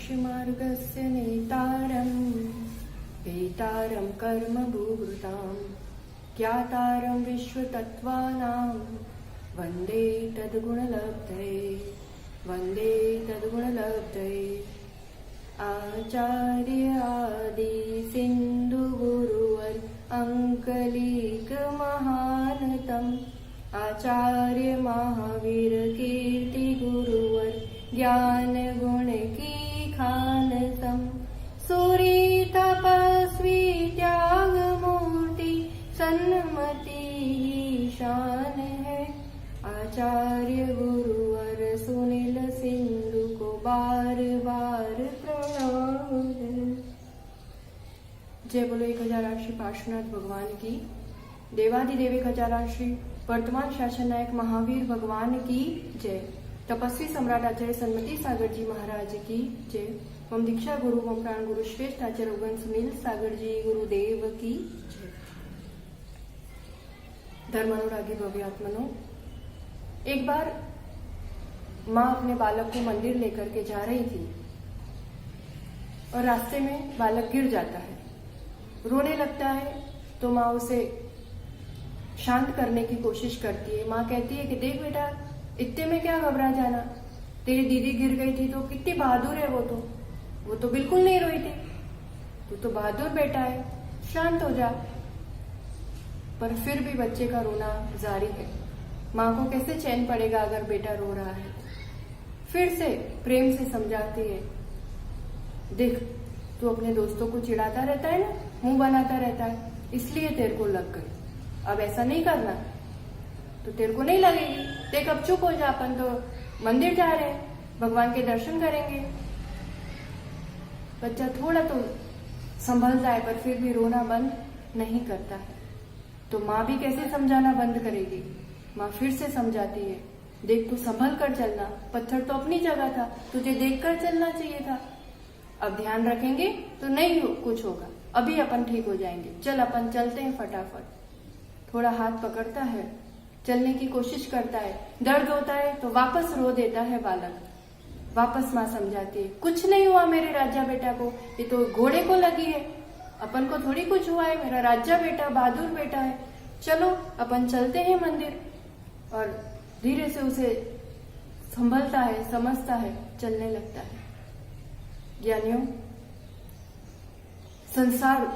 मोक्षमार्गस्य नेतारं वेतारं कर्मभूभृतां ज्ञातारं विश्वतत्त्वानां वन्दे तद्गुणलब्धये आचार्य आदि सिन्धु गुरुवर अंकलिक महानतम आचार्य महावीर कीर्ति गुरुवर ज्ञान गुण की खानतम सूरी तपस्वी त्याग मूर्ति सन्मति शान है आचार्य गुरुवर सुनील सिंधु को बार बार प्रणाम है। जय बोलो 1008 श्री पार्श्वनाथ भगवान की, देवादिदेव 1008 श्री वर्तमान शासन नायक महावीर भगवान की जय। तपस्वी सम्राट आचार्य सन्मति सागर जी महाराज की जय। मम दीक्षा गुरु मम प्राण गुरु श्रेष्ठ आचार्य उगन सुनील सागर जी गुरुदेव की जय। धर्मानुरागी भव्यात्मनो, एक बार माँ अपने बालक को मंदिर लेकर के जा रही थी और रास्ते में बालक गिर जाता है, रोने लगता है। तो माँ उसे शांत करने की कोशिश करती है। माँ कहती है कि देख बेटा, इतने में क्या घबरा जाना, तेरी दीदी गिर गई थी तो कितनी बहादुर है, वो तो बिल्कुल नहीं रोई थी, तू तो बहादुर बेटा है, शांत हो जा। पर फिर भी बच्चे का रोना जारी है। माँ को कैसे चैन पड़ेगा अगर बेटा रो रहा है। फिर से प्रेम से समझाती है, देख तू अपने दोस्तों को चिढ़ाता रहता है ना, मुंह बनाता रहता है, इसलिए तेरे को लग गई। अब ऐसा नहीं करना तो तेरे को नहीं लगेगी। देख अब चुप हो जा, अपन तो मंदिर जा रहे हैं, भगवान के दर्शन करेंगे। बच्चा थोड़ा तो संभल जाए पर फिर भी रोना बंद नहीं करता है। तो माँ भी कैसे समझाना बंद करेगी। माँ फिर से समझाती है, देख तू संभल कर चलना, पत्थर तो अपनी जगह था, तुझे देखकर चलना चाहिए था। अब ध्यान रखेंगे तो नहीं कुछ होगा, अभी अपन ठीक हो जाएंगे, चल अपन चलते हैं फटाफट। थोड़ा हाथ पकड़ता है, चलने की कोशिश करता है, दर्द होता है तो वापस रो देता है बालक। वापस माँ समझाती है, कुछ नहीं हुआ मेरे राजा बेटा को, ये तो घोड़े को लगी है, अपन को थोड़ी कुछ हुआ है, मेरा राजा बेटा बहादुर बेटा है, चलो अपन चलते हैं मंदिर। और धीरे से उसे संभलता है, समझता है, चलने लगता है। ज्ञानियों, संसार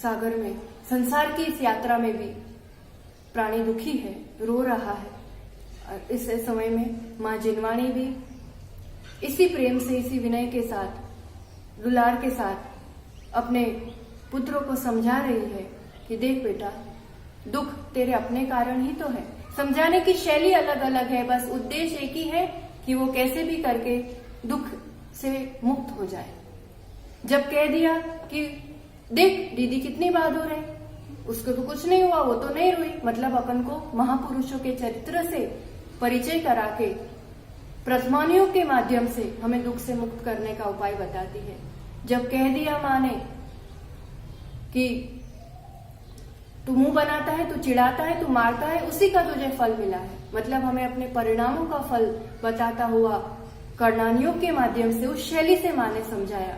सागर में, संसार की इस यात्रा में भी प्राणी दुखी है, रो रहा है। और इस समय में माँ जिनवाणी भी इसी प्रेम से, इसी विनय के साथ, दुलार के साथ अपने पुत्रों को समझा रही है कि देख बेटा, दुख तेरे अपने कारण ही तो है। समझाने की शैली अलग अलग है, बस उद्देश्य एक ही है कि वो कैसे भी करके दुख से मुक्त हो जाए। जब कह दिया कि देख दीदी कितनी बहादुर है, उसको तो कुछ नहीं हुआ, वो तो नहीं रोई, मतलब अपन को महापुरुषों के चरित्र से परिचय करा के प्रथमानियों के माध्यम से हमें दुख से मुक्त करने का उपाय बताती है। जब कह दिया माँ ने कि तू मुंह बनाता है, तू चिढ़ाता है, तू मारता है, उसी का तुझे फल मिला है, मतलब हमें अपने परिणामों का फल बताता हुआ कर्णानियों के माध्यम से उस शैली से माँ ने समझाया।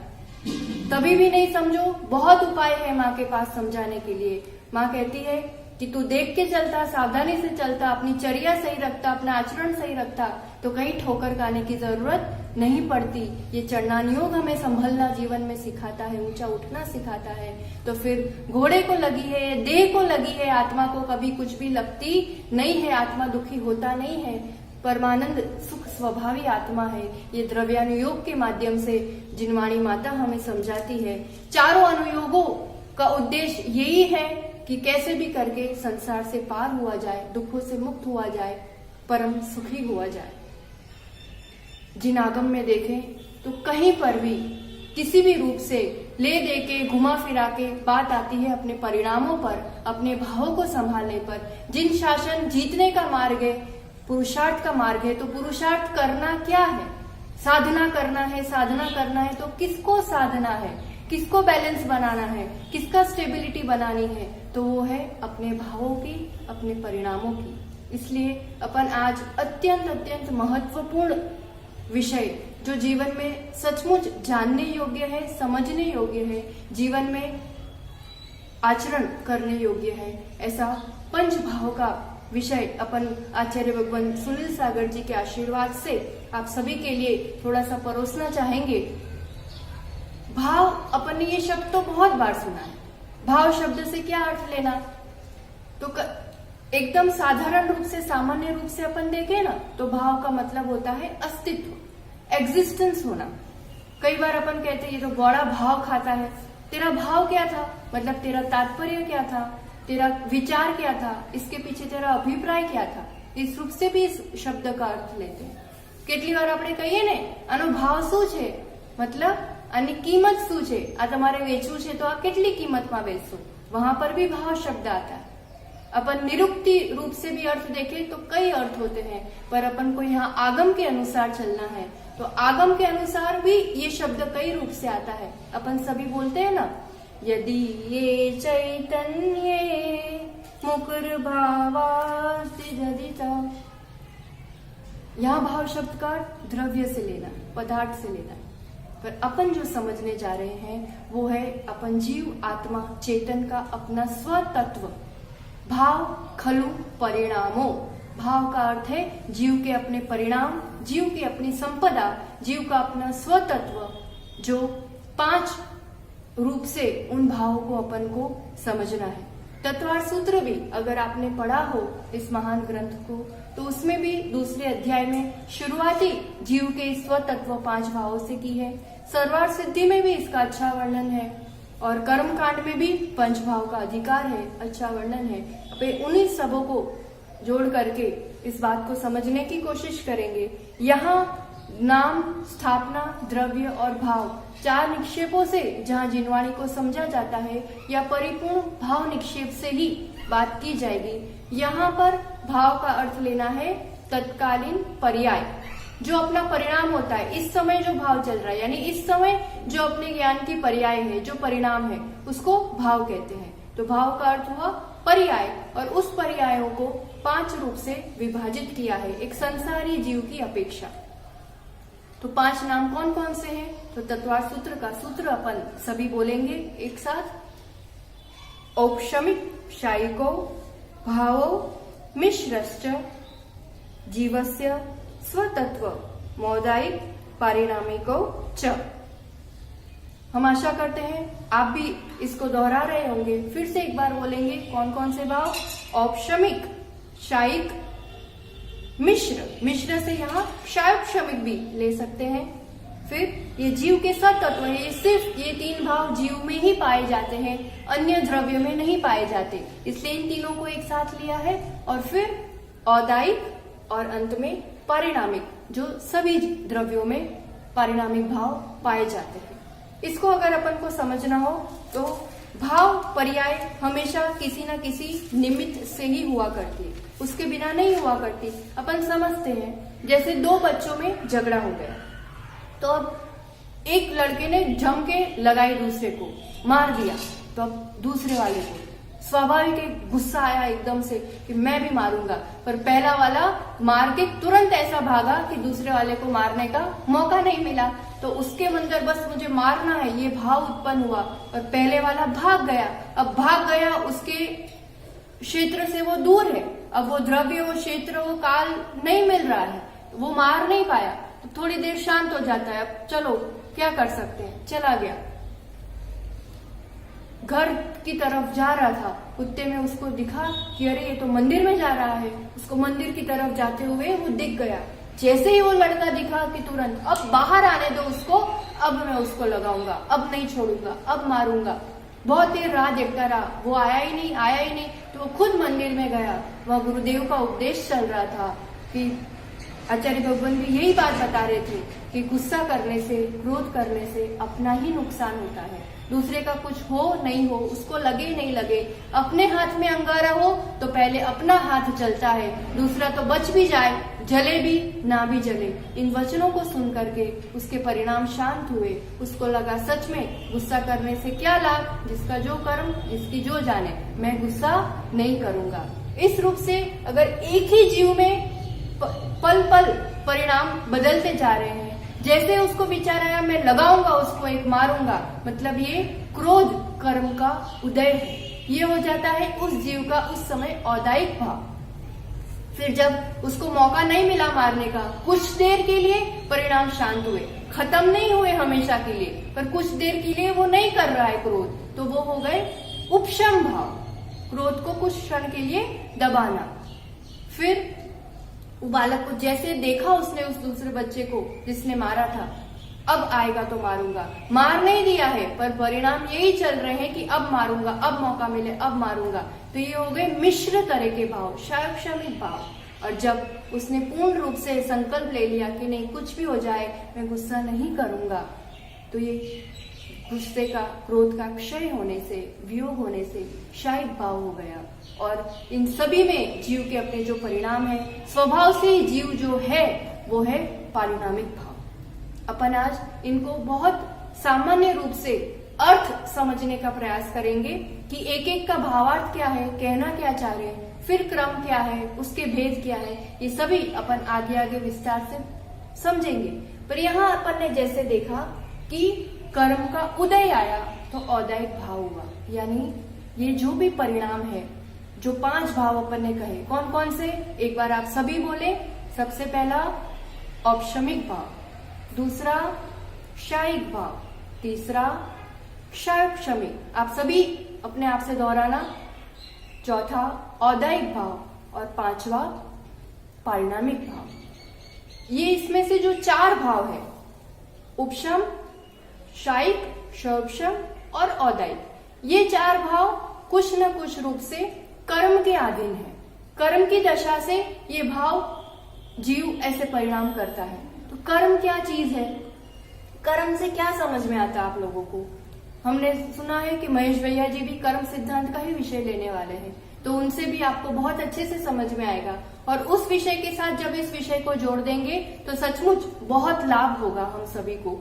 तभी भी नहीं समझो, बहुत उपाय है माँ के पास समझाने के लिए। माँ कहती है कि तू देख के चलता, सावधानी से चलता, अपनी चर्या सही रखता, अपना आचरण सही रखता, तो कहीं ठोकर खाने की जरूरत नहीं पड़ती। ये चढ़नान योग हमें संभलना जीवन में सिखाता है, ऊंचा उठना सिखाता है। तो फिर घोड़े को लगी है, देह को लगी है, आत्मा को कभी कुछ भी लगती नहीं है, आत्मा दुखी होता नहीं है, परमानंद सुख स्वभावी आत्मा है। ये द्रव्यानुयोग के माध्यम से जिनवाणी माता हमें समझाती है। चारों अनुयोगों का उद्देश्य यही है कि कैसे भी करके संसार से पार हुआ जाए, दुखों से मुक्त हुआ जाए, परम सुखी हुआ जाए। जिन आगम में देखें तो कहीं पर भी किसी भी रूप से ले दे के घुमा फिरा के बात आती है अपने परिणामों पर, अपने भावों को संभालने पर। जिन शासन जीतने का मार्ग है, पुरुषार्थ का मार्ग है, तो पुरुषार्थ करना क्या है? साधना करना है। साधना करना है तो किसको साधना है, किसको बैलेंस बनाना है, किसका स्टेबिलिटी बनानी है? तो वो है अपने भावों की, अपने परिणामों की। इसलिए अपन आज अत्यंत अत्यंत महत्वपूर्ण विषय जो जीवन में सचमुच जानने योग्य है, समझने योग्य है, जीवन में आचरण करने योग्य है, ऐसा पंच भाव का विषय अपन आचार्य भगवान सुनील सागर जी के आशीर्वाद से आप सभी के लिए थोड़ा सा परोसना चाहेंगे। भाव, अपन ने ये शब्द तो बहुत बार सुना है। भाव शब्द से क्या अर्थ लेना, तो एकदम साधारण रूप से, सामान्य रूप से अपन देखें ना, तो भाव का मतलब होता है अस्तित्व, एग्जिस्टेंस होना। कई बार अपन कहते हैं ये तो बड़ा भाव खाता है। तेरा भाव क्या था, मतलब तेरा तात्पर्य क्या था, तेरा विचार क्या था, इसके पीछे तेरा अभिप्राय क्या था, इस रूप से भी इस शब्द का अर्थ लेते हैं। કેટલી વાર આપણે કહીએ ને આનો ભાવ શું છે, मतलब આની કિંમત શું છે, આ તમારે વેચવું છે તો આ કેટલી કિંમતમાં વેચશો, वहां पर भी भाव शब्द आता है। अपन निरुक्ति रूप से भी अर्थ देखें तो कई अर्थ होते हैं, पर अपन को यहाँ आगम के अनुसार चलना है तो आगम के अनुसार भी ये शब्द कई रूप से आता है। अपन सभी बोलते हैं ना, यदि ये चैतन्य मुकुर भावास्ति जदिता, यहाँ भाव शब्द का द्रव्य से लेना, पदार्थ से लेना। पर अपन जो समझने जा रहे हैं वो है अपन जीव, आत्मा, चेतन का अपना स्वतत्व। भाव खलु परिणामो, भाव का अर्थ है जीव के अपने परिणाम, जीव की अपनी संपदा, जीव का अपना स्वतत्व, जो 5 रूप से उन भावों को अपन को समझना है। तत्वार्थ सूत्र भी अगर आपने पढ़ा हो इस महान ग्रंथ को, तो उसमें भी दूसरे अध्याय में शुरुआती जीव के स्वतत्व 5 भावों से की है। सर्वार्थ सिद्धि में भी इसका अच्छा वर्णन है और कर्म कांड में भी पंच भाव का अधिकार है, अच्छा वर्णन है। अब उन्हीं सबों को जोड़ करके इस बात को समझने की कोशिश करेंगे। यहाँ नाम, स्थापना, द्रव्य और भाव 4 निक्षेपों से जहाँ जिनवाणी को समझा जाता है, या परिपूर्ण भाव निक्षेप से ही बात की जाएगी। यहाँ पर भाव का अर्थ लेना है तत्कालीन पर्याय, जो अपना परिणाम होता है। इस समय जो भाव चल रहा है, यानी इस समय जो अपने ज्ञान की पर्याय है, जो परिणाम है, उसको भाव कहते हैं। तो भाव का अर्थ हुआ पर्याय, और उस पर्यायों को 5 रूप से विभाजित किया है एक संसारी जीव की अपेक्षा। तो 5 नाम कौन कौन से हैं? तो तत्वार्थ सूत्र का सूत्र अपन सभी बोलेंगे एक साथ। औपशमिक शायिको भावो मिश्रश्च जीवस्य स्वतत्व मौदायिक पारिणामिको च। हम आशा करते हैं आप भी इसको दोहरा रहे होंगे। फिर से एक बार बोलेंगे कौन कौन से भाव? औपशमिक, शायिक, मिश्र, मिश्र से यहाँ शायोपशमिक भी ले सकते हैं। फिर ये जीव के सतत्व है, ये सिर्फ ये 3 भाव जीव में ही पाए जाते हैं, अन्य द्रव्यों में नहीं पाए जाते, इसलिए इन तीनों को एक साथ लिया है। और फिर औदायिक और अंत में पारिणामिक, जो सभी द्रव्यों में पारिणामिक भाव पाए जाते हैं। इसको अगर अपन को समझना हो तो भाव पर्याय हमेशा किसी न किसी निमित्त से ही हुआ करती है, उसके बिना नहीं हुआ करती। अपन समझते हैं जैसे 2 बच्चों में झगड़ा हो गया, तो अब एक लड़के ने जम के लगाई दूसरे को, मार दिया, तो अब दूसरे वाले को स्वाभाविक गुस्सा आया एकदम से कि मैं भी मारूंगा, पर पहला वाला मार के तुरंत ऐसा भागा कि दूसरे वाले को मारने का मौका नहीं मिला। तो उसके अंदर बस मुझे मारना है ये भाव उत्पन्न हुआ, और पहले वाला भाग गया। अब भाग गया, उसके क्षेत्र से वो दूर है, अब वो द्रव्य, वो क्षेत्र, वो काल नहीं मिल रहा है, वो मार नहीं पाया। तो थोड़ी देर शांत हो जाता है, अब चलो क्या कर सकते हैं, चला गया। घर की तरफ जा रहा था, कुत्ते में उसको दिखा कि अरे ये तो मंदिर में जा रहा है, उसको मंदिर की तरफ जाते हुए वो दिख गया। जैसे ही वो लड़का दिखा कि तुरंत अब बाहर आने दो उसको, अब मैं उसको लगाऊंगा, अब नहीं छोड़ूंगा, अब मारूंगा। बहुत देर राह देखता रहा, वो आया ही नहीं, तो वो खुद मंदिर में गया। वह गुरुदेव का उपदेश चल रहा था कि आचार्य भगवान भी यही बात बता रहे थे कि गुस्सा करने से, क्रोध करने से अपना ही नुकसान होता है, दूसरे का कुछ हो नहीं हो, उसको लगे नहीं लगे। अपने हाथ में अंगारा हो तो पहले अपना हाथ जलता है, दूसरा तो बच भी जाए, जले भी ना भी जले। इन वचनों को सुन करके उसके परिणाम शांत हुए। उसको लगा सच में गुस्सा करने से क्या लाभ, जिसका जो कर्म जिसकी जो जाने, मैं गुस्सा नहीं करूंगा। इस रूप से अगर एक ही जीव में पल पल परिणाम बदलते जा रहे हैं। जैसे उसको विचार आया मैं लगाऊंगा उसको, एक मारूंगा, मतलब ये क्रोध कर्म का उदय है। ये हो जाता है उस जीव का उस समय औदायिक भाव। फिर जब उसको मौका नहीं मिला मारने का, कुछ देर के लिए परिणाम शांत हुए, खत्म नहीं हुए हमेशा के लिए, पर कुछ देर के लिए वो नहीं कर रहा है क्रोध, तो वो हो गए उपशम भाव, क्रोध को कुछ क्षण के लिए दबाना। फिर बालक को जैसे देखा उसने उस दूसरे बच्चे को जिसने मारा था, अब आएगा तो मारूंगा, मार नहीं दिया है पर परिणाम यही चल रहे हैं कि अब मारूंगा, अब मौका मिले अब मारूंगा, तो ये हो गए मिश्र तरह के भाव, क्षमिक भाव। और जब उसने पूर्ण रूप से संकल्प ले लिया कि नहीं कुछ भी हो जाए मैं गुस्सा नहीं करूंगा, तो ये गुस्से का, क्रोध का क्षय होने से, वियोग होने से क्षायिक भाव हो गया। और इन सभी में जीव के अपने जो परिणाम है, स्वभाव से जीव जो है वो है पारिणामिक भाव। अपन आज इनको बहुत सामान्य रूप से अर्थ समझने का प्रयास करेंगे कि एक एक का भावार्थ क्या है, कहना क्या चाह रहे हैं, फिर क्रम क्या है, उसके भेद क्या है, ये सभी अपन आगे आगे विस्तार से समझेंगे। पर यहाँ अपन ने जैसे देखा कि कर्म का उदय आया तो औदायिक भाव हुआ, यानी ये जो भी परिणाम है, जो 5 भाव अपन ने कहे, कौन कौन से, एक बार आप सभी बोले। सबसे पहला औपशमिक भाव, दूसरा क्षायिक भाव, तीसरा क्षमिक, आप सभी अपने आप से दोहराना, चौथा औदायिक भाव और 5वां पारिणामिक भाव। ये इसमें से जो 4 भाव है, उपशम, क्षायिक, क्षोभशम और औदायिक, ये 4 भाव कुछ न कुछ रूप से कर्म के अधीन है। कर्म की दशा से ये भाव जीव ऐसे परिणाम करता है। तो कर्म क्या चीज है, कर्म से क्या समझ में आता है आप लोगों को? हमने सुना है कि महेश भैया जी भी कर्म सिद्धांत का ही विषय लेने वाले हैं, तो उनसे भी आपको बहुत अच्छे से समझ में आएगा। और उस विषय के साथ जब इस विषय को जोड़ देंगे तो सचमुच बहुत लाभ होगा हम सभी को।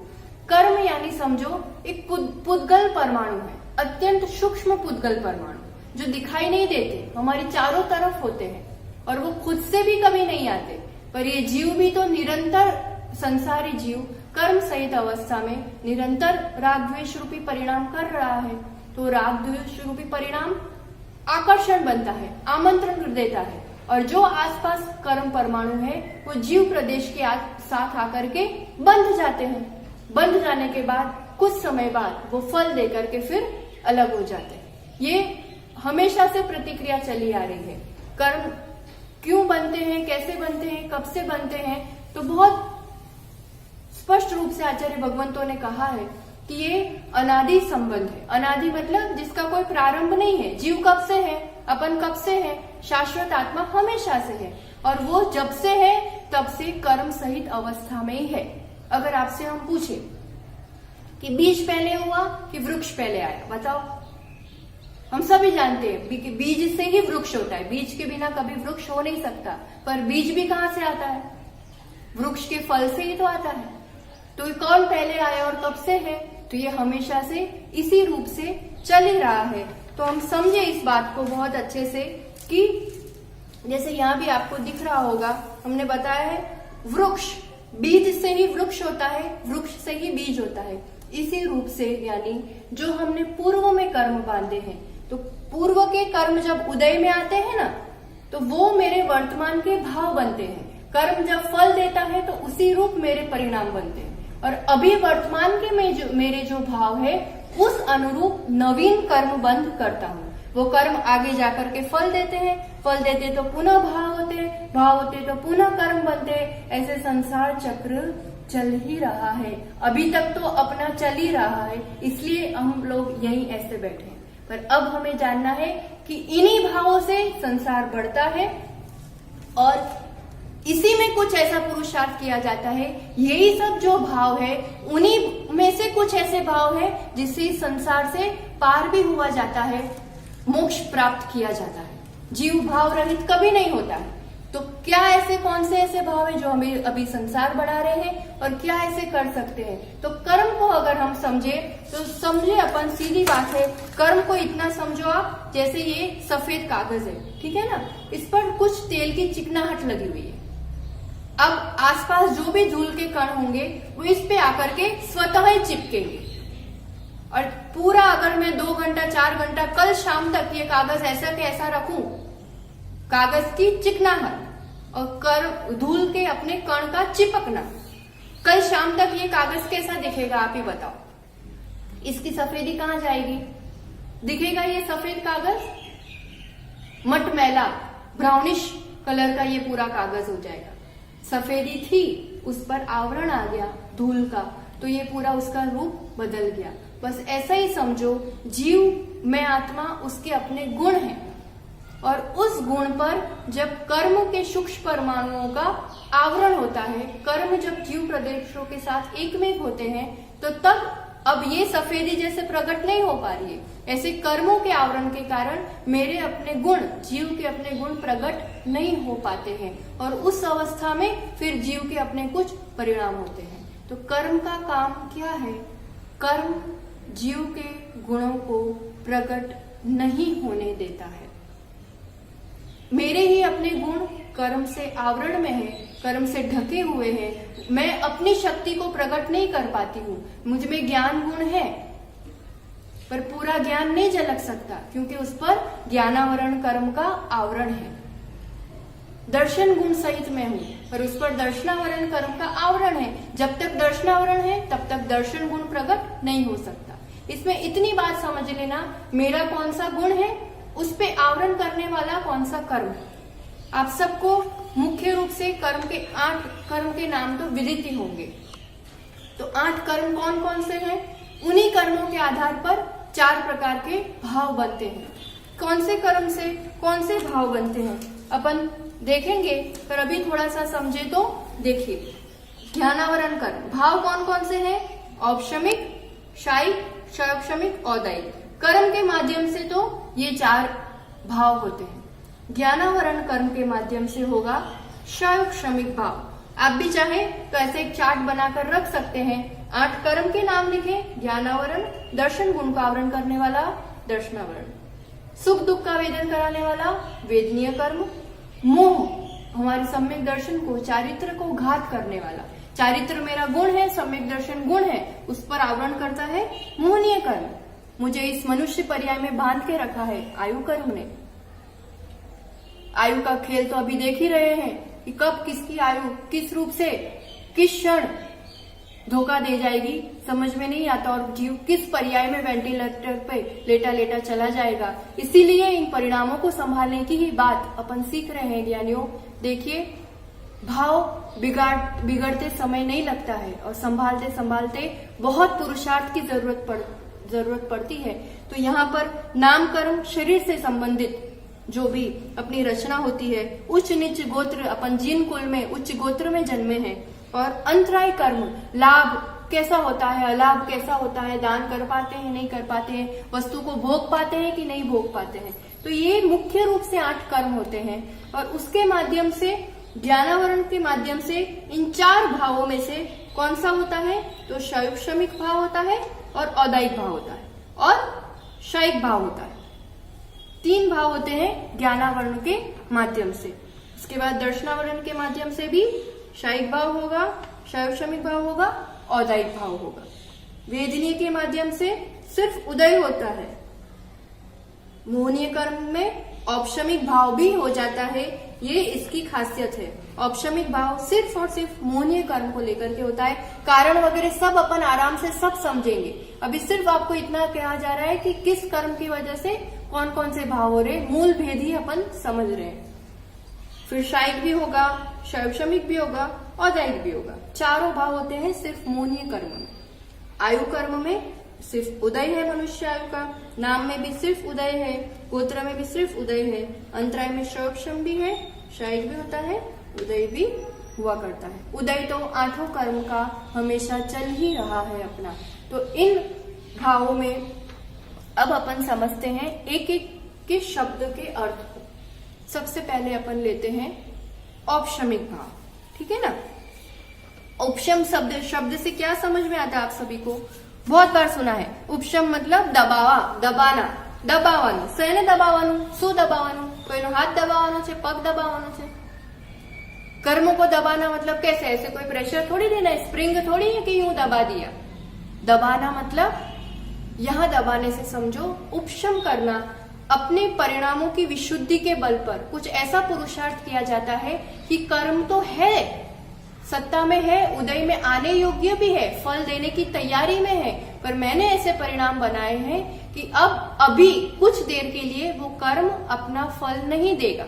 कर्म यानी समझो एक पुद्गल परमाणु है, अत्यंत सूक्ष्म पुद्गल परमाणु जो दिखाई नहीं देते, हमारे चारों तरफ होते हैं और वो खुद से भी कभी नहीं आते। पर ये जीव भी तो निरंतर, संसारी जीव कर्म सहित अवस्था में निरंतर राग द्वेष रूपी परिणाम कर रहा है। तो राग द्वेष रूपी परिणाम आकर्षण बनता है, आमंत्रण देता है, और जो आसपास कर्म परमाणु है वो जीव प्रदेश के साथ आकर के बंध जाते हैं। बंध जाने के बाद कुछ समय बाद वो फल देकर के फिर अलग हो जाते हैं। ये हमेशा से प्रतिक्रिया चली आ रही है। कर्म क्यों बनते हैं, कैसे बनते हैं, कब से बनते हैं, तो बहुत स्पष्ट रूप से आचार्य भगवंतों ने कहा है कि ये अनादि संबंध है। अनादि मतलब जिसका कोई प्रारंभ नहीं है। जीव कब से है, अपन कब से है, शाश्वत आत्मा हमेशा से है, और वो जब से है तब से कर्म सहित अवस्था में ही है। अगर आपसे हम पूछे कि बीज पहले हुआ कि वृक्ष पहले आया, बताओ? हम सभी जानते हैं कि बीज से ही वृक्ष होता है, बीज के बिना कभी वृक्ष हो नहीं सकता। पर बीज भी कहाँ से आता है? वृक्ष के फल से ही तो आता है। तो कौन पहले आया और कब से है? तो ये हमेशा से इसी रूप से चल ही रहा है। तो हम समझे इस बात को बहुत अच्छे से कि जैसे यहाँ भी आपको दिख रहा होगा, हमने बताया है वृक्ष, बीज से ही वृक्ष होता है, वृक्ष से ही बीज होता है। इसी रूप से यानी जो हमने पूर्व में कर्म बांधे हैं, तो पूर्व के कर्म जब उदय में आते हैं ना, तो वो मेरे वर्तमान के भाव बनते हैं। कर्म जब फल देता है तो उसी रूप मेरे परिणाम बनते हैं, और अभी वर्तमान के मेरे जो भाव है उस अनुरूप नवीन कर्म बंध करता हूँ। वो कर्म आगे जाकर के फल देते हैं, फल देते तो पुनः भाव होते हैं, भाव होते तो पुनः कर्म बनते हैं। ऐसे संसार चक्र चल ही रहा है, अभी तक तो अपना चल ही रहा है, इसलिए हम लोग यहीं ऐसे बैठे हैं। पर अब हमें जानना है कि इन्हीं भावों से संसार बढ़ता है और इसी में कुछ ऐसा पुरुषार्थ किया जाता है। यही सब जो भाव है उन्हीं में से कुछ ऐसे भाव है जिससे संसार से पार भी हुआ जाता है, मोक्ष प्राप्त किया जाता है। जीव भाव रहित कभी नहीं होता है। तो क्या ऐसे, कौन से ऐसे भाव है जो हमें अभी संसार बढ़ा रहे हैं और क्या ऐसे कर सकते हैं? तो कर्म को अगर हम समझे तो समझे अपन, सीधी बात है, कर्म को इतना समझो आप जैसे ये सफेद कागज है, ठीक है ना, इस पर कुछ तेल की चिकनाहट लगी हुई है। अब आसपास जो भी धूल के कण होंगे वो इस पे आकर के स्वतः ही चिपकेंगे। और पूरा अगर मैं 2 घंटा 4 घंटा कल शाम तक ये कागज ऐसा के ऐसा रखूं, कागज की चिकनाहट और धूल के अपने कण का चिपकना, कल शाम तक ये कागज कैसा दिखेगा आप ही बताओ। इसकी सफेदी कहां जाएगी? दिखेगा ये सफेद कागज मटमैला ब्राउनिश कलर का ये पूरा कागज हो जाएगा। सफेदी थी, उस पर आवरण आ गया धूल का, तो ये पूरा उसका रूप बदल गया। बस ऐसा ही समझो, जीव में आत्मा उसके अपने गुण हैं, और उस गुण पर जब कर्म के सूक्ष्म परमाणुओं का आवरण होता है, कर्म जब जीव प्रदेशों के साथ एक में होते हैं, तो तब अब ये सफेदी जैसे प्रकट नहीं हो पा रही है। ऐसे कर्मों के आवरण के कारण मेरे अपने गुण, जीव के अपने गुण प्रकट नहीं हो पाते हैं, और उस अवस्था में फिर जीव के अपने कुछ परिणाम होते हैं। तो कर्म का काम क्या है? कर्म जीव के गुणों को प्रकट नहीं होने देता है। मेरे ही अपने गुण कर्म से आवरण में है, कर्म से ढके हुए हैं, मैं अपनी शक्ति को प्रकट नहीं कर पाती हूँ। मुझ में ज्ञान गुण है, पर पूरा ज्ञान नहीं झलक सकता, क्योंकि उस पर ज्ञानावरण कर्म का आवरण है। दर्शन गुण सहित मैं हूं, पर उस पर दर्शनावरण कर्म का आवरण है। जब तक दर्शनावरण है तब तक दर्शन गुण प्रकट नहीं हो सकता। इसमें इतनी बात समझ लेना, मेरा कौन सा गुण है, उस पे आवरण करने वाला कौन सा कर्म। आप सबको मुख्य रूप से कर्म के 8 कर्म के नाम तो विदित ही होंगे। तो 8 कर्म कौन कौन से हैं? उन्हीं कर्मों के आधार पर 4 प्रकार के भाव बनते हैं। कौन से कर्म से कौन से भाव बनते हैं अपन देखेंगे, पर अभी थोड़ा सा समझे तो देखिए। ज्ञानावरण कर्म भाव कौन कौन से हैं? औपशमिक, शायिक, क्षयक्षमिक, औदैहिक। कर्म के माध्यम से तो ये 4 भाव होते हैं। ज्ञानावरण कर्म के माध्यम से होगा क्षयक्षमिक भाव। आप भी चाहे तो ऐसे एक चार्ट बनाकर रख सकते हैं। 8 कर्म के नाम लिखे, ज्ञानावरण, दर्शन गुण का आवरण करने वाला दर्शनावरण, सुख दुख का वेदन कराने वाला वेदनीय कर्म, मोह हमारे सम्यक दर्शन को, चारित्र को घात करने वाला, चारित्र मेरा गुण है, सम्यक दर्शन गुण है, उस पर आवरण करता है मोहनीय कर्म। मुझे इस मनुष्य पर्याय में बांध के रखा है आयु कर्म ने। आयु का खेल तो अभी देख ही रहे हैं कि कब किसकी आयु किस रूप से किस क्षण धोखा दे जाएगी, समझ में नहीं आता, और जीव किस पर्याय में वेंटिलेटर पे लेटा लेटा चला जाएगा। इसीलिए इन परिणामों को संभालने की ही बात अपन सीख रहे हैं ज्ञानियों। देखिए, भाव बिगड़ते समय नहीं लगता है, और संभालते संभालते बहुत पुरुषार्थ की जरूरत पड़ती है। तो यहाँ पर नाम कर्म शरीर से संबंधित जो भी अपनी रचना होती है, उच्च नीच गोत्र, अपन जिन कुल में उच्च गोत्र में जन्मे हैं, और अंतराय कर्म, लाभ कैसा होता है, अलाभ कैसा होता है, दान कर पाते हैं नहीं कर पाते हैं, वस्तु को भोग पाते हैं कि नहीं भोग पाते हैं। तो ये मुख्य रूप से 8 कर्म होते हैं, और उसके माध्यम से ज्ञानावरण के माध्यम से इन 4 भावों में से कौन सा होता है? तो क्षयक्षमिक भाव होता है, और औदैहिक भाव होता है, और शायिक भाव होता है। 3 भाव होते हैं ज्ञानावरण के माध्यम से। उसके बाद दर्शनावरण के माध्यम से भी शायिक भाव होगा, क्षयक्षमिक भाव होगा, औदैहिक भाव होगा। वेदनीय के माध्यम से सिर्फ उदय होता है। मोहनीय कर्म में औपशमिक भाव भी हो जाता है, ये इसकी खासियत है। औपशमिक भाव सिर्फ और सिर्फ मोहनीय कर्म को लेकर के होता है। कारण वगैरह सब अपन आराम से सब समझेंगे। अभी सिर्फ आपको इतना कहा जा रहा है कि किस कर्म की वजह से कौन कौन से भाव हो रहे, मूल भेद ही अपन समझ रहे हैं। फिर शायिक भी होगा, क्षयक्षमिक भी होगा, औदैहिक भी होगा। 4 भाव होते हैं सिर्फ मोहनीय कर्म में। आयु कर्म में सिर्फ उदय है, मनुष्य आयु का नाम में भी सिर्फ उदय है, गोत्र में भी सिर्फ उदय है, अंतराय में क्षयक्षम भी है, शायिक भी होता है, उदय भी हुआ करता है। उदय तो 8 कर्म का हमेशा चल ही रहा है अपना। तो इन भावों में अब अपन समझते हैं एक एक के शब्द के अर्थ को। सबसे पहले अपन लेते हैं औपशमिक भाव, ठीक है ना। उपशम शब्द से क्या समझ में आता है आप सभी को? बहुत बार सुना है। उपशम मतलब દબાવા, દબાના, દબાવવાનું, શેને દબાવવાનું, શું દબાવવાનું, કોઈનો હાથ દબાવવાનો છે, પગ દબાવવાનો છે, कर्म को दबाना मतलब कैसे, ऐसे कोई प्रेशर थोड़ी देना, स्प्रिंग थोड़ी है कि यूं दबा दिया। दबाना मतलब यहां दबाने से समझो उपशम करना, अपने परिणामों की विशुद्धि के बल पर कुछ ऐसा पुरुषार्थ किया जाता है कि कर्म तो है, सत्ता में है, उदय में आने योग्य भी है, फल देने की तैयारी में है, पर मैंने ऐसे परिणाम बनाए हैं कि अब अभी कुछ देर के लिए वो कर्म अपना फल नहीं देगा।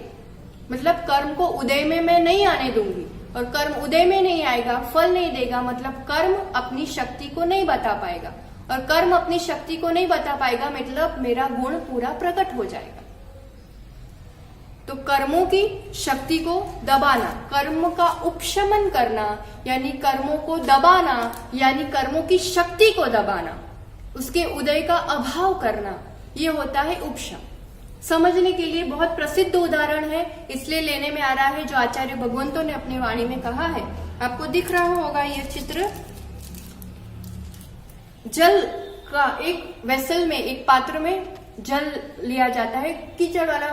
मतलब कर्म को उदय में मैं नहीं आने दूंगी, और कर्म उदय में नहीं आएगा, फल नहीं देगा, मतलब कर्म अपनी शक्ति को नहीं बता पाएगा, और कर्म अपनी शक्ति को नहीं बता पाएगा मतलब मेरा गुण पूरा प्रकट हो जाएगा। तो कर्मों की शक्ति को दबाना, कर्म का उपशमन करना, यानी कर्मों को दबाना, यानी कर्मों की शक्ति को दबाना, उसके उदय का अभाव करना, ये होता है उपशम। समझने के लिए बहुत प्रसिद्ध उदाहरण है, इसलिए लेने में आ रहा है, जो आचार्य भगवंतों ने अपनी वाणी में कहा है। आपको दिख रहा होगा यह चित्र, जल का एक वेसल में, एक पात्र में जल लिया जाता है, कीचड़ वाला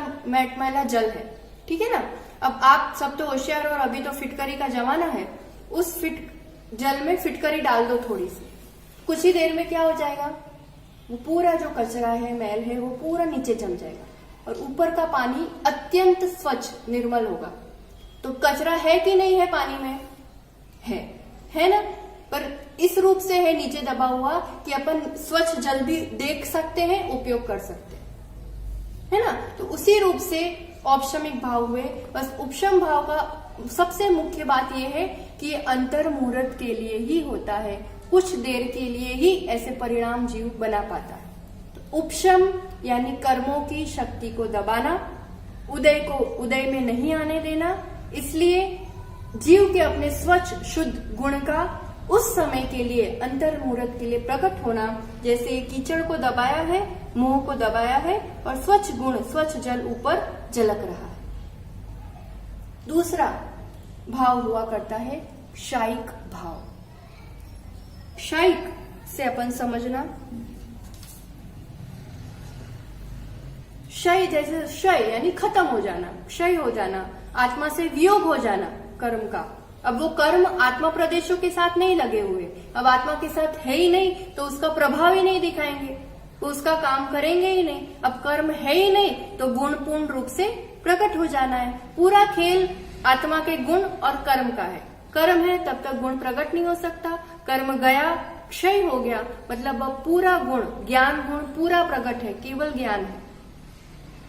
मैला जल है, ठीक है ना। अब आप सब तो होशियार और अभी तो फिटकरी का जमाना है, उस जल में फिटकरी डाल दो थोड़ी सी, कुछ ही देर में क्या हो जाएगा, वो पूरा जो कचरा है, मैल है, वो पूरा नीचे जम जाएगा और ऊपर का पानी अत्यंत स्वच्छ निर्मल होगा। तो कचरा है कि नहीं है पानी में, है ना, पर इस रूप से है नीचे दबा हुआ कि अपन स्वच्छ जल भी देख सकते हैं, उपयोग कर सकते हैं, है ना। तो उसी रूप से औपशमिक भाव हुए। बस उपशम भाव का सबसे मुख्य बात यह है कि ये अंतर मुहूर्त के लिए ही होता है, कुछ देर के लिए ही ऐसे परिणाम जीव बना पाता है। तो उपशम यानी कर्मों की शक्ति को दबाना, उदय को उदय में नहीं आने देना, इसलिए जीव के अपने स्वच्छ शुद्ध गुण का उस समय के लिए, अंतर मुहूर्त के लिए प्रकट होना, जैसे कीचड़ को दबाया है, मोह को दबाया है और स्वच्छ गुण, स्वच्छ जल ऊपर झलक रहा है। दूसरा भाव हुआ करता है क्षायिक भाव। क्षायिक से अपन समझना, क्षय जैसे क्षय यानी खत्म हो जाना, क्षय हो जाना, आत्मा से वियोग हो जाना कर्म का। अब वो कर्म आत्मा प्रदेशों के साथ नहीं लगे हुए, अब आत्मा के साथ है ही नहीं, तो उसका प्रभाव ही नहीं दिखाएंगे, वो उसका काम करेंगे ही नहीं। अब कर्म है ही नहीं तो गुण पूर्ण रूप से प्रकट हो जाना है। पूरा खेल आत्मा के गुण और कर्म का है। कर्म है तब तक गुण प्रकट नहीं हो सकता, कर्म गया, क्षय हो गया, मतलब अब पूरा गुण, ज्ञान गुण पूरा प्रकट है, केवल ज्ञान है,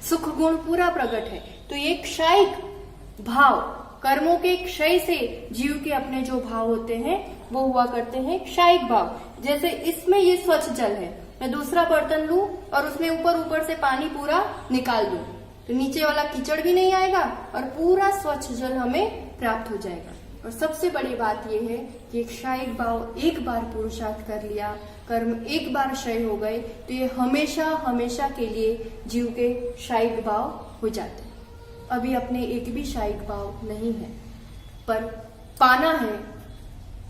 सुख गुण पूरा प्रकट है। तो ये क्षयिक भाव, कर्मों के क्षय से जीव के अपने जो भाव होते हैं वो हुआ करते हैं क्षयिक भाव। जैसे इसमें ये स्वच्छ जल है, मैं दूसरा बर्तन लूं और उसमें ऊपर से पानी पूरा निकाल दूं, तो नीचे वाला कीचड़ भी नहीं आएगा और पूरा स्वच्छ जल हमें प्राप्त हो जाएगा। और सबसे बड़ी बात यह है कि क्षयिक भाव एक बार पुरुषार्थ कर लिया, कर्म एक बार क्षय हो गए, तो ये हमेशा हमेशा के लिए जीव के क्षयिक भाव हो जाते हैं। अभी अपने एक भी क्षयिक भाव नहीं है, पर पाना है,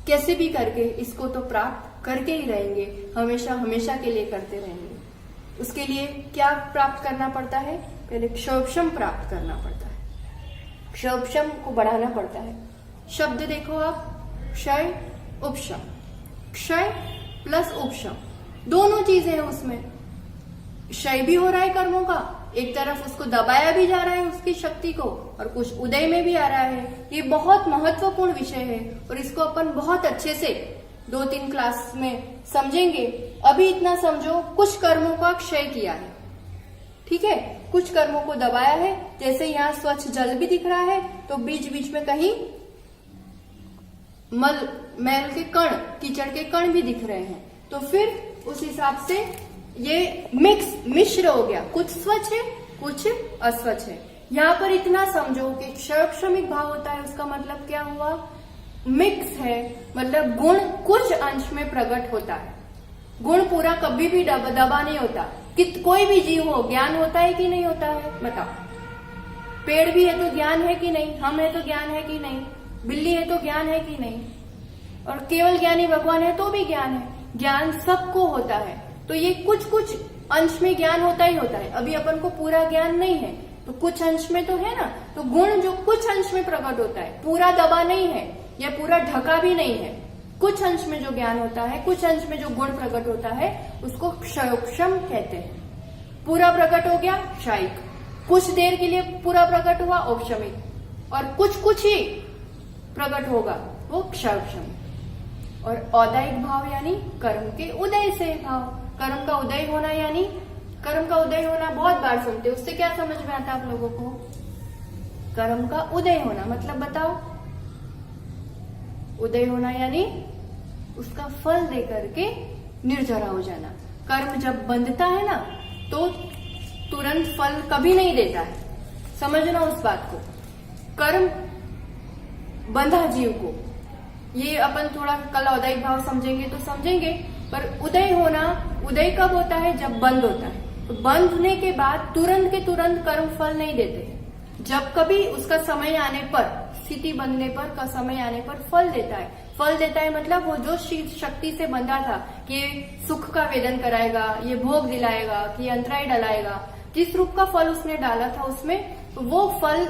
कैसे भी करके इसको तो प्राप्त करके ही रहेंगे, हमेशा हमेशा के लिए करते रहेंगे। उसके लिए क्या प्राप्त करना पड़ता है, पहले क्षोभशम प्राप्त करना पड़ता है, क्षोभशम को बढ़ाना पड़ता है। शब्द देखो आप, क्षय उपशम, क्षय प्लस उपशम, दोनों चीजें हैं उसमें। क्षय भी हो रहा है कर्मों का, एक तरफ उसको दबाया भी जा रहा है उसकी शक्ति को, और कुछ उदय में भी आ रहा है। ये बहुत महत्वपूर्ण विषय है और इसको अपन बहुत अच्छे से 2-3 क्लास में समझेंगे। अभी इतना समझो, कुछ कर्मों का क्षय किया है, ठीक है, कुछ कर्मों को दबाया है। जैसे यहाँ स्वच्छ जल भी दिख रहा है, तो बीच बीच में कहीं मैल के कण, कीचड़ के कण भी दिख रहे हैं, तो फिर उस हिसाब से ये मिश्र हो गया, कुछ स्वच्छ है कुछ अस्वच्छ है। यहाँ पर इतना समझो कि क्षोभशमिक भाव होता है, उसका मतलब क्या हुआ, मिक्स है, मतलब गुण कुछ अंश में प्रकट होता है, गुण पूरा कभी भी दबा नहीं होता। कोई भी जीव हो, ज्ञान होता है कि नहीं होता है, बताओ। पेड़ भी है तो ज्ञान है कि नहीं, हम है तो ज्ञान है कि नहीं, बिल्ली है तो ज्ञान है कि नहीं, और केवल ज्ञानी भगवान है तो भी ज्ञान है। ज्ञान सबको होता है, तो ये कुछ कुछ अंश में ज्ञान होता ही होता है। अभी अपन को पूरा ज्ञान नहीं है, तो कुछ अंश में तो है ना, तो गुण जो कुछ अंश में प्रकट होता है, पूरा दबा नहीं है या पूरा ढका भी नहीं है, कुछ अंश में जो ज्ञान होता है, कुछ अंश में जो गुण प्रकट होता है, उसको क्षयोक्षम कहते हैं। पूरा प्रकट हो गया क्षयिक, कुछ देर के लिए पूरा प्रकट हुआ औपशमिक, और कुछ कुछ ही प्रकट होगा वो क्षयोक्षम। और औदायिक भाव यानी कर्म के उदय से भाव, कर्म का उदय होना, यानी कर्म का उदय होना बहुत बार सुनते, उससे क्या समझ में आता है आप लोगों को? कर्म का उदय होना मतलब बताओ। उदय होना यानी उसका फल दे करके निर्जरा हो जाना। कर्म जब बंधता है ना तो तुरंत फल कभी नहीं देता है, समझना उस बात को। कर्म बंधा जीव को, ये अपन थोड़ा कल औदायिक भाव समझेंगे तो समझेंगे, पर उदय होना, उदय कब होता है? जब बंद होता है। तो बंधने के बाद तुरंत के तुरंत कर्म फल नहीं देते, जब कभी उसका समय आने पर, स्थिति बनने पर, का समय आने पर फल देता है। फल देता है मतलब वो जो शक्ति से बंधा था कि सुख का वेदन कराएगा, ये भोग दिलाएगा, कि अंतराय डलाएगा, जिस रूप का फल उसने डाला था उसमें, वो फल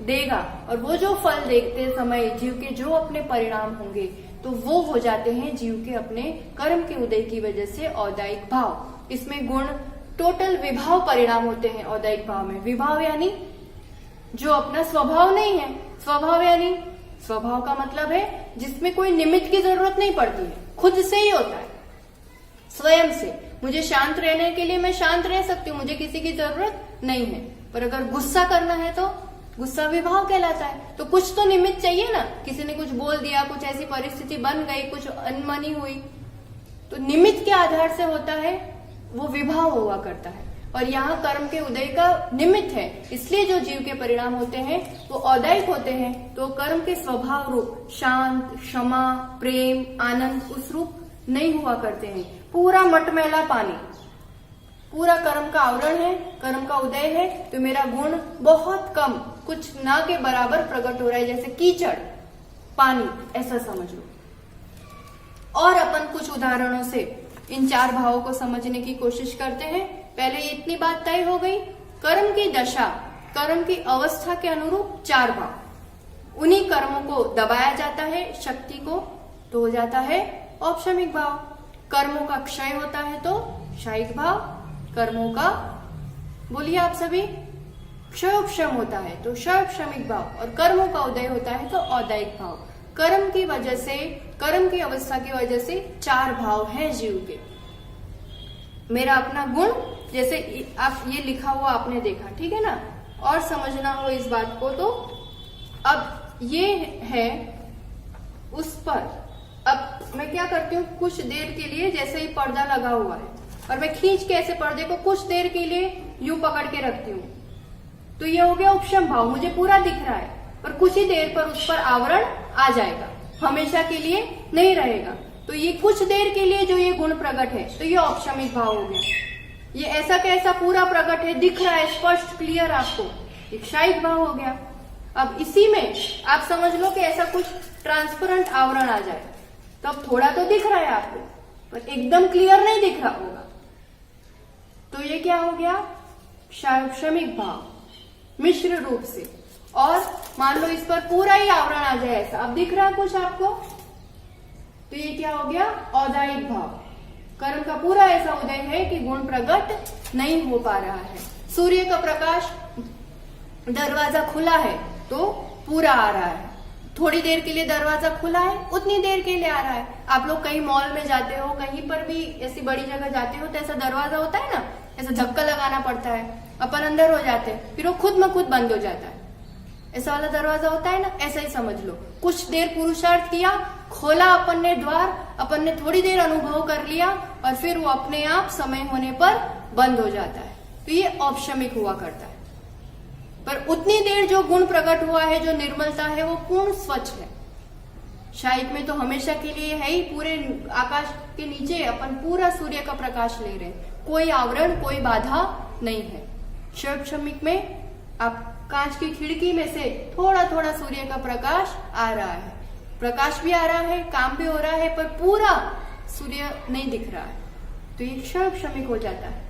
देगा। और वो जो फल देखते समय जीव के जो अपने परिणाम होंगे तो वो हो जाते हैं जीव के अपने कर्म के उदय की वजह से औदायिक भाव। इसमें गुण टोटल विभाव परिणाम होते हैं औदायिक भाव में। विभाव यानी जो अपना स्वभाव नहीं है, स्वभाव यानी स्वभाव का मतलब है जिसमें कोई निमित्त की जरूरत नहीं पड़ती है, खुद से ही होता है, स्वयं से। मुझे शांत रहने के लिए मैं शांत रह सकती हूँ, मुझे किसी की जरूरत नहीं है। पर अगर गुस्सा करना है तो गुस्सा विभाव कहलाता है। तो कुछ तो निमित्त चाहिए ना, किसी ने कुछ बोल दिया, कुछ ऐसी परिस्थिति बन गई, कुछ अनमनी हुई, तो निमित्त के आधार से होता है वो विभाव हुआ करता है। और यहाँ कर्म के उदय का निमित्त है, इसलिए जो जीव के परिणाम होते हैं वो औदायिक होते हैं। तो कर्म के स्वभाव रूप शांत, क्षमा, प्रेम, आनंद उस रूप नहीं हुआ करते हैं। पूरा मटमैला पानी, पूरा कर्म का आवरण है, कर्म का उदय है, तो मेरा गुण बहुत कम, कुछ ना के बराबर प्रकट हो रहा है, जैसे कीचड़ पानी, ऐसा समझ लो। और अपन कुछ उदाहरणों से इन चार भावों को समझने की कोशिश करते हैं। पहले इतनी बात तय हो गई, कर्म की दशा, कर्म की अवस्था के अनुरूप चार भाव, उन्हीं कर्मों को दबाया जाता है, शक्ति को, तो हो जाता है औपशमिक भाव। कर्मों का क्षय होता है तो क्षयिक भाव, कर्मों का, बोलिए आप सभी, क्षयोपशम होता है तो क्षयोपशमिक भाव, और कर्मों का उदय होता है तो औदायिक भाव। कर्म की वजह से, कर्म की अवस्था की वजह से चार भाव हैं जीव के। मेरा अपना गुण, जैसे आप ये लिखा हुआ आपने देखा, ठीक है ना, और समझना हो इस बात को तो अब ये है उस पर। अब मैं क्या करती हूँ, कुछ देर के लिए जैसे ही पर्दा लगा हुआ है और मैं खींच के ऐसे पर्दे को कुछ देर के लिए यूं पकड़ के रखती हूँ, तो ये हो गया उपशम भाव, मुझे पूरा दिख रहा है, पर कुछ ही देर पर उस पर आवरण आ जाएगा, हमेशा के लिए नहीं रहेगा। तो ये कुछ देर के लिए जो ये गुण प्रकट है तो ये औपशमिक भाव हो गया। ये ऐसा कैसा पूरा प्रकट है, दिख रहा है, स्पष्ट क्लियर आपको, एक क्षयिक भाव हो गया। अब इसी में आप समझ लो कि ऐसा कुछ ट्रांसपेरेंट आवरण आ जाए, तो अब थोड़ा तो दिख रहा है आपको, पर एकदम क्लियर नहीं दिख रहा होगा, तो ये क्या हो गया, क्षयिक भाव मिश्र रूप से। और मान लो इस पर पूरा ही आवरण आ जाए ऐसा, अब दिख रहा कुछ आपको, तो ये क्या हो गया, औदायिक भाव। कर्म का पूरा ऐसा उदय है कि गुण प्रकट नहीं हो पा रहा है। सूर्य का प्रकाश, दरवाजा खुला है तो पूरा आ रहा है, थोड़ी देर के लिए दरवाजा खुला है, उतनी देर के लिए आ रहा है। आप लोग कहीं मॉल में जाते हो, कहीं पर भी ऐसी बड़ी जगह जाते हो, तो ऐसा दरवाजा होता है ना, ऐसा धक्का लगाना पड़ता है, अपन अंदर हो जाते हैं, फिर वो खुद में खुद बंद हो जाता है, ऐसा वाला दरवाजा होता है ना, ऐसा ही समझ लो। कुछ देर पुरुषार्थ किया, खोला अपन ने द्वार, अपन ने थोड़ी देर अनुभव कर लिया, और फिर वो अपने आप समय होने पर बंद हो जाता है, तो ये औपशमिक हुआ करता है। पर उतनी देर जो गुण प्रकट हुआ है, जो निर्मलता है, वो पूर्ण स्वच्छ है। क्षयिक में तो हमेशा के लिए है ही, पूरे आकाश के नीचे अपन पूरा सूर्य का प्रकाश ले रहे हैं, कोई आवरण, कोई बाधा नहीं है। क्षयिक में आप कांच की खिड़की में से थोड़ा थोड़ा सूर्य का प्रकाश आ रहा है, प्रकाश भी आ रहा है, काम भी हो रहा है, पर पूरा सूर्य नहीं दिख रहा है, तो ये क्षयिक हो जाता है।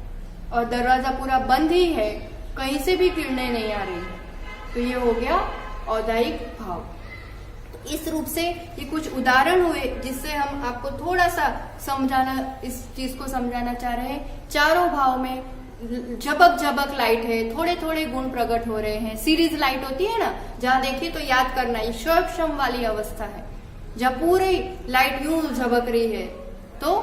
और दरवाजा पूरा बंद ही है, कहीं से भी किरणें नहीं आ रही है, तो ये हो गया औदायिक भाव। इस रूप से ये कुछ उदाहरण हुए जिससे हम आपको थोड़ा सा समझाना, इस चीज को समझाना चाह रहे हैं। चारों भाव में झबक झबक लाइट है, थोड़े थोड़े गुण प्रकट हो रहे हैं। सीरीज लाइट होती है ना, जहां देखिए तो याद करना, ये शम वाली अवस्था है। जब पूरी लाइट यूं झबक रही है तो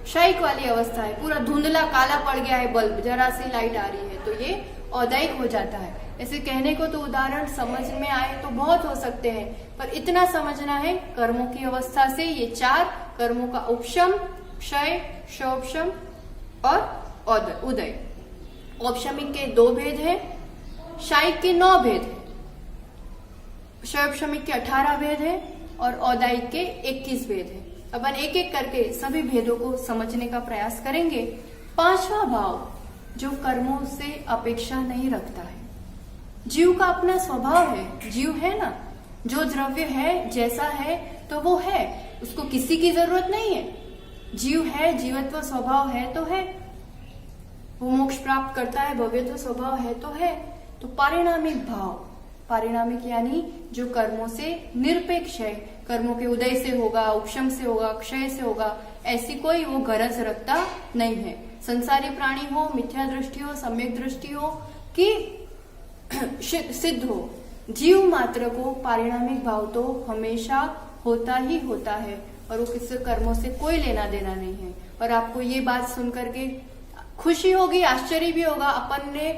क्षयिक वाली अवस्था है, पूरा धुंधला काला पड़ गया है बल्ब, जरा सी लाइट आ रही है तो ये औदायिक हो जाता है। ऐसे कहने को तो उदाहरण समझ में आए तो बहुत हो सकते हैं, पर इतना समझना है कर्मों की अवस्था से ये चार कर्मों का उपशम, क्षय, शोपशम और उदय। औपशमिक के 2 भेद हैं, क्षयिक के 9 भेद हैं, शोपशमिक के 18 भेद हैं और औदायिक के 21 भेद हैं। अपन एक एक करके सभी भेदों को समझने का प्रयास करेंगे। 5वां भाव जो कर्मों से अपेक्षा नहीं रखता है। जीव का अपना स्वभाव है, जीव है ना, जो द्रव्य है जैसा है तो वो है, उसको किसी की जरूरत नहीं है। जीव है, जीवत्व स्वभाव है तो है, वो मोक्ष प्राप्त करता है, भव्यत्व स्वभाव है तो है। तो पारिणामिक भाव, पारिणामिक यानी जो कर्मों से निरपेक्ष है, कर्मों के उदय से होगा, उपशम से होगा, क्षय से होगा, ऐसी कोई वो गरज रखता नहीं है। संसारी प्राणी हो, मिथ्या दृष्टि हो, सम्यक दृष्टि हो कि सिद्ध हो, जीव मात्र को पारिणामिक भाव तो हमेशा होता ही होता है और वो किसी कर्मों से कोई लेना देना नहीं है। और आपको ये बात सुनकर के खुशी होगी, आश्चर्य भी होगा, अपन ने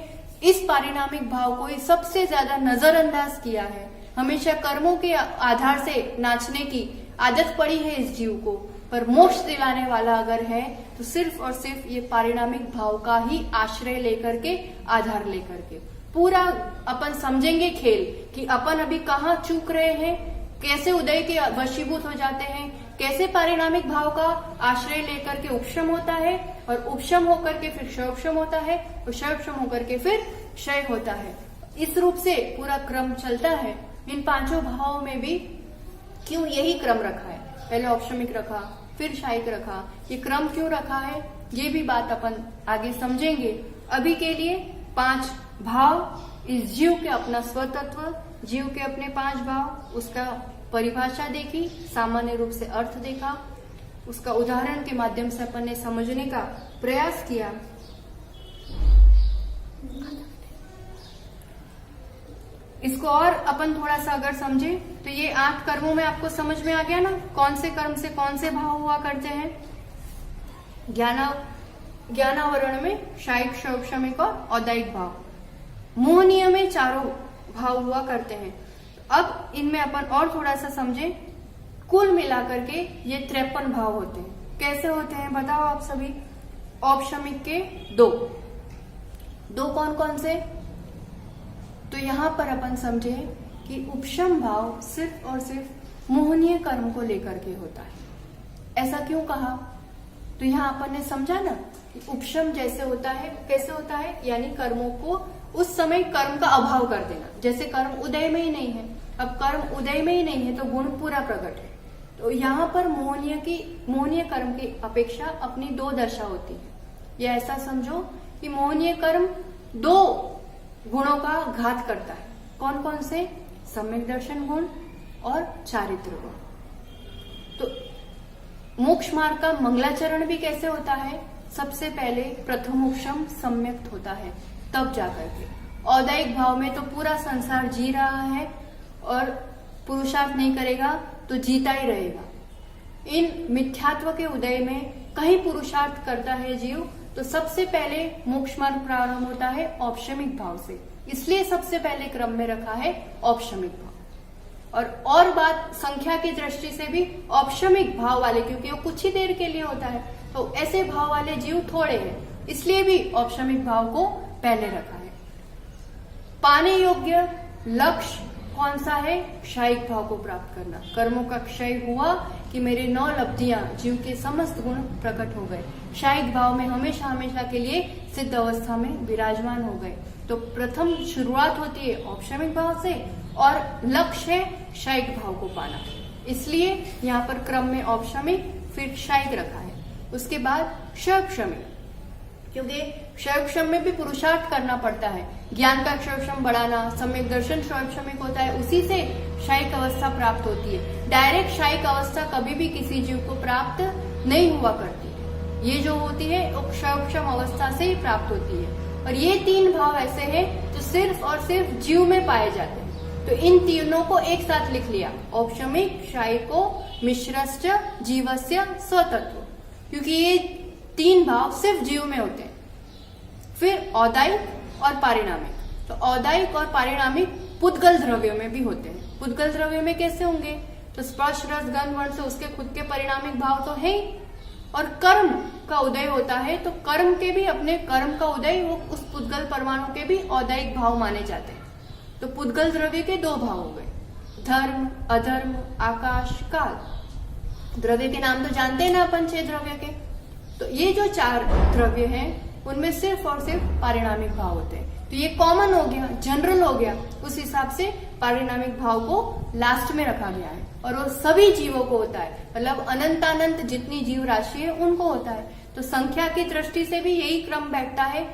इस पारिणामिक भाव को सबसे ज्यादा नजरअंदाज किया है। हमेशा कर्मों के आधार से नाचने की आदत पड़ी है इस जीव को, पर मोक्ष दिलाने वाला अगर है तो सिर्फ और सिर्फ ये पारिणामिक भाव का ही आश्रय लेकर के, आधार लेकर के पूरा अपन समझेंगे खेल कि अपन अभी कहाँ चूक रहे हैं, कैसे उदय के वशीभूत हो जाते हैं, कैसे पारिणामिक भाव का आश्रय लेकर के उपशम होता है और उपशम होकर के फिर क्षयोपशम होता है और क्षयोपशम होकर के फिर क्षय होता है। इस रूप से पूरा क्रम चलता है। इन 5 भावों में भी क्यों यही क्रम रखा है, पहले औपशमिक रखा फिर क्षयिक रखा, ये क्रम क्यों रखा है ये भी बात अपन आगे समझेंगे। अभी के लिए 5 भाव, इस जीव के अपना स्वतत्व, जीव के अपने 5 भाव, उसका परिभाषा देखी, सामान्य रूप से अर्थ देखा, उसका उदाहरण के माध्यम से अपन ने समझने का प्रयास किया। इसको और अपन थोड़ा सा अगर समझे तो ये 8 कर्मों में आपको समझ में आ गया ना, कौन से कर्म से कौन से भाव हुआ करते हैं। ज्ञानावरण में क्षयिक, क्षयोपशमिक और औदायिक भाव, मोहनीय में चारों भाव हुआ करते हैं। अब इनमें अपन और थोड़ा सा समझे, कुल मिलाकर के ये 53 भाव होते हैं। कैसे होते हैं बताओ आप सभी। औपशमिक के 2 कौन कौन से, तो यहां पर अपन समझे कि उपशम भाव सिर्फ और सिर्फ मोहनीय कर्म को लेकर के होता है। ऐसा क्यों कहा, तो यहाँ अपन ने समझा ना कि उपशम जैसे होता है, कैसे होता है, यानी कर्मों को उस समय कर्म का अभाव कर देना। जैसे कर्म उदय में ही नहीं है, अब कर्म उदय में ही नहीं है तो गुण पूरा प्रकट है। तो यहाँ पर मोहनीय कर्म की अपेक्षा अपनी 2 दशा होती है। यह ऐसा समझो कि मोहनीय कर्म 2 गुणों का घात करता है। कौन कौन से, सम्यक दर्शन गुण और चारित्र गुण। तो मोक्ष मार्ग का मंगलाचरण भी कैसे होता है, सबसे पहले प्रथम उपशम सम्यक्त होता है, तब जाकर के। औदायिक भाव में तो पूरा संसार जी रहा है और पुरुषार्थ नहीं करेगा तो जीता ही रहेगा। इन मिथ्यात्व के उदय में कहीं पुरुषार्थ करता है जीव तो सबसे पहले मोक्ष मार्ग प्रारंभ होता है औपशमिक भाव से, इसलिए सबसे पहले क्रम में रखा है औपशमिक भाव। और बात संख्या की दृष्टि से भी औपशमिक भाव वाले, क्योंकि वो कुछ ही देर के लिए होता है तो ऐसे भाव वाले जीव थोड़े हैं, इसलिए भी औपशमिक भाव को पहले रखा है। पाने योग्य लक्ष्य कौन सा है, क्षयिक भाव को प्राप्त करना। कर्मों का क्षय हुआ कि मेरे 9 लब्धियां, जीव के समस्त गुण प्रकट हो गए, क्षयिक भाव में हमेशा हमेशा के लिए सिद्ध अवस्था में विराजमान हो गए। तो प्रथम शुरुआत होती है औपशमिक भाव से और लक्ष्य है क्षयिक भाव को पाना, इसलिए यहाँ पर क्रम में औपशमिक फिर क्षयिक रखा है। उसके बाद क्षयोपशमिक, क्योंकि क्षयक्षम में भी पुरुषार्थ करना पड़ता है। ज्ञान का क्षयक्षम बढ़ाना, सम्यक दर्शन क्षयक्षमिक होता है, उसी से शायिक अवस्था प्राप्त होती है। डायरेक्ट शायिक अवस्था कभी भी किसी जीव को प्राप्त नहीं हुआ करती है। ये जो होती है वो क्षयक्षम अवस्था से ही प्राप्त होती है। और ये 3 भाव ऐसे हैं जो सिर्फ और सिर्फ जीव में पाए जाते हैं। तो इन तीनों को एक साथ लिख लिया, औपशमिक, शायिको, मिश्रश्च, जीवस्य, स्वतत्व, क्योंकि ये 3 भाव सिर्फ जीव में होते हैं। फिर औदायिक और पारिणामिक। तो औदायिक और पारिणामिक पुद्गल द्रव्यों में भी होते हैं। पुद्गल द्रव्यों में कैसे होंगे? तो स्पर्श, रस, गंध, वर्ण से उसके खुद के पारिणामिक भाव तो है ही, और कर्म का उदय होता है, तो कर्म के भी अपने कर्म का उदय वो उस पुद्गल परमाणु के भी औदायिक भाव माने जाते हैं। तो पुद्गल द्रव्य के 2 भाव हो गए, धर्म, अधर्म, आकाश, काल। द्रव्य के नाम तो जानते हैं ना अपन, 6 द्रव्य के। तो ये जो 4 द्रव्य हैं उनमें सिर्फ और सिर्फ पारिणामिक भाव होते हैं। तो ये कॉमन हो गया, जनरल हो गया, उस हिसाब से पारिणामिक भाव को लास्ट में रखा गया है। और वो सभी जीवों को होता है, मतलब अनंतानंत जितनी जीव राशि है उनको होता है। तो संख्या की दृष्टि से भी यही क्रम बैठता है,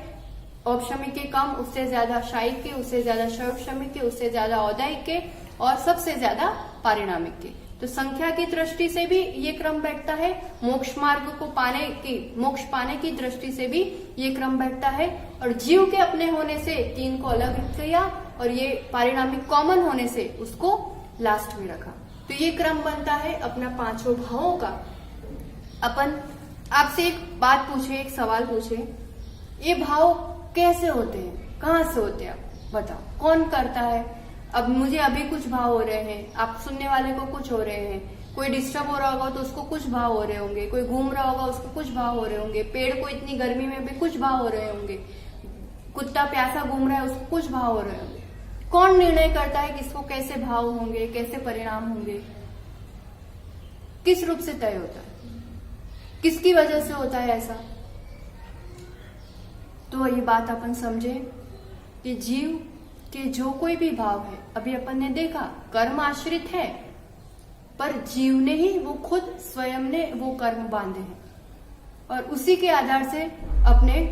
औपशमिक के कम, उससे ज्यादा शायिक के, उससे ज्यादा क्षयक्षमिक के, उससे ज्यादा औदायिक के, और सबसे ज्यादा पारिणामिक के। तो संख्या की दृष्टि से भी ये क्रम बैठता है, मोक्ष मार्ग को मोक्ष पाने की दृष्टि से भी ये क्रम बैठता है। और जीव के अपने होने से 3 को अलग किया, और ये पारिणामिक कॉमन होने से उसको लास्ट में रखा। तो ये क्रम बनता है अपना 5 भावों का। अपन आपसे एक बात पूछे, एक सवाल पूछे, ये भाव कैसे होते हैं, कहाँ से होते हैं, आप बताओ, कौन करता है? अब मुझे अभी कुछ भाव हो रहे हैं, आप सुनने वाले को कुछ हो रहे हैं, कोई डिस्टर्ब हो रहा होगा तो उसको कुछ भाव हो रहे होंगे, कोई घूम रहा होगा उसको कुछ भाव हो रहे होंगे, पेड़ को इतनी गर्मी में भी कुछ भाव हो रहे होंगे, कुत्ता प्यासा घूम रहा है उसको कुछ भाव हो रहे होंगे। कौन निर्णय करता है किसको कैसे भाव होंगे, कैसे परिणाम होंगे, किस रूप से तय होता है, किसकी वजह से होता है ऐसा? तो ये बात अपन समझे कि जीव के जो कोई भी भाव है, अभी अपन ने देखा कर्म आश्रित है, पर जीव ने ही, वो खुद स्वयं ने वो कर्म बांधे हैं, और उसी के आधार से अपने